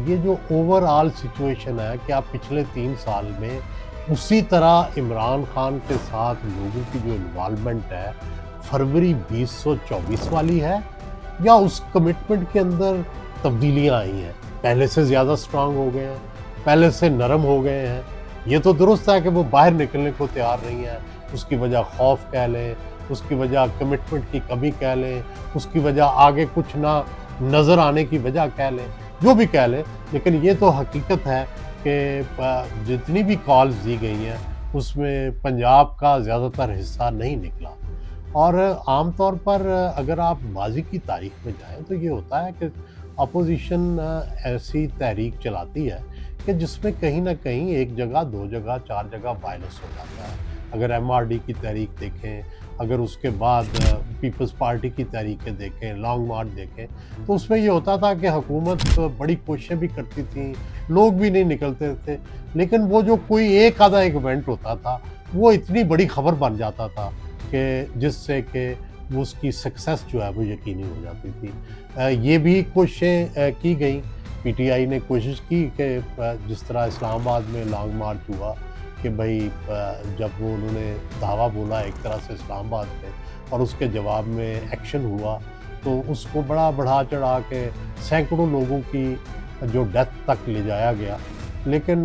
یہ جو over all situation ہے کہ آپ پچھلے 3 سال میں اسی طرح عمران خان کے ساتھ لوگوں کی جو انوالومنٹ ہے فروری 2024 والی ہے، یا اس کمٹمنٹ کے اندر تبدیلیاں آئی ہیں، پہلے سے زیادہ سٹرانگ ہو گئے ہیں، پہلے سے نرم ہو گئے ہیں؟ یہ تو درست ہے کہ وہ باہر نکلنے کو تیار نہیں ہے، اس کی وجہ خوف کہہ لیں، اس کی وجہ کمٹمنٹ کی کمی کہہ لیں، اس کی وجہ آگے کچھ نہ نظر آنے کی وجہ کہہ لیں، جو بھی کہہ لیں، لیکن یہ تو حقیقت ہے کہ جتنی بھی کالز دی گئی ہیں اس میں پنجاب کا زیادہ تر حصہ نہیں نکلا۔ اور عام طور پر اگر آپ ماضی کی تاریخ میں جائیں تو یہ ہوتا ہے کہ اپوزیشن ایسی تحریک چلاتی ہے کہ جس میں کہیں نہ کہیں ایک جگہ 2 جگہ 4 جگہ وائلنس ہو جاتا ہے۔ اگر ایم آر ڈی کی تحریک دیکھیں، اگر اس کے بعد پیپلز پارٹی کی تحریکیں دیکھیں، لانگ مارچ دیکھیں، تو اس میں یہ ہوتا تھا کہ حکومت بڑی کوششیں بھی کرتی تھیں، لوگ بھی نہیں نکلتے تھے، لیکن وہ جو کوئی ایک آدھا ایونٹ ہوتا تھا وہ اتنی بڑی خبر بن جاتا تھا کہ جس سے کہ اس کی سکسیس جو ہے وہ یقینی ہو جاتی تھی۔ یہ بھی کوششیں کی گئیں، پی ٹی آئی نے کوشش کی کہ جس طرح اسلام آباد میں لانگ مارچ ہوا کہ بھائی جب وہ انہوں نے دعویٰ بولا ایک طرح سے اسلام آباد پہ اور اس کے جواب میں ایکشن ہوا، تو اس کو بڑا بڑھا چڑھا کے سینکڑوں لوگوں کی جو ڈیتھ تک لے جایا گیا، لیکن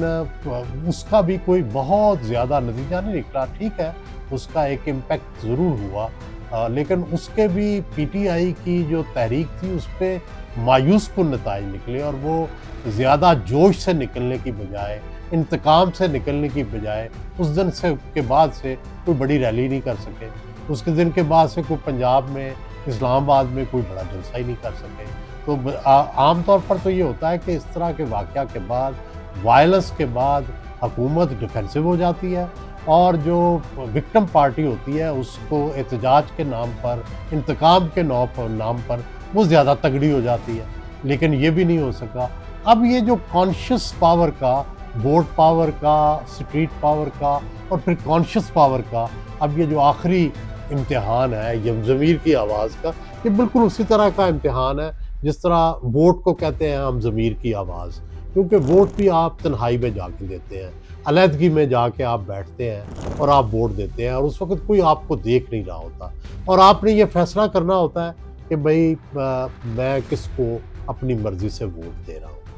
اس کا بھی کوئی بہت زیادہ نتیجہ نہیں نکلا۔ ٹھیک ہے، اس کا ایک امپیکٹ ضرور ہوا، لیکن اس کے بھی پی ٹی آئی کی جو تحریک تھی اس پہ مایوس کن نتائج نکلے، اور وہ زیادہ جوش سے نکلنے کی بجائے، انتقام سے نکلنے کی بجائے اس دن سے کے بعد سے کوئی بڑی ریلی نہیں کر سکے، اس کے دن کے بعد سے کوئی پنجاب میں اسلام آباد میں کوئی بڑا جلسہ ہی نہیں کر سکے۔ تو عام طور پر تو یہ ہوتا ہے کہ اس طرح کے واقعہ کے بعد، وائلنس کے بعد، حکومت ڈیفینسو ہو جاتی ہے، اور جو وکٹم پارٹی ہوتی ہے اس کو احتجاج کے نام پر، انتقام کے نام پر وہ زیادہ تگڑی ہو جاتی ہے، لیکن یہ بھی نہیں ہو سکا۔ اب یہ جو کانشیس پاور کا، ووٹ پاور کا، اسٹریٹ پاور کا، اور پھر کانشیس پاور کا، اب یہ جو آخری امتحان ہے یہ ضمیر کی آواز کا، یہ بالکل اسی طرح کا امتحان ہے جس طرح ووٹ کو کہتے ہیں ہم ضمیر کی آواز، کیونکہ ووٹ بھی آپ تنہائی میں جا کے دیتے ہیں، علیحدگی میں جا کے آپ بیٹھتے ہیں اور آپ ووٹ دیتے ہیں، اور اس وقت کوئی آپ کو دیکھ نہیں رہا ہوتا، اور آپ نے یہ فیصلہ کرنا ہوتا ہے کہ بھئی میں کس کو اپنی مرضی سے ووٹ دے رہا ہوں۔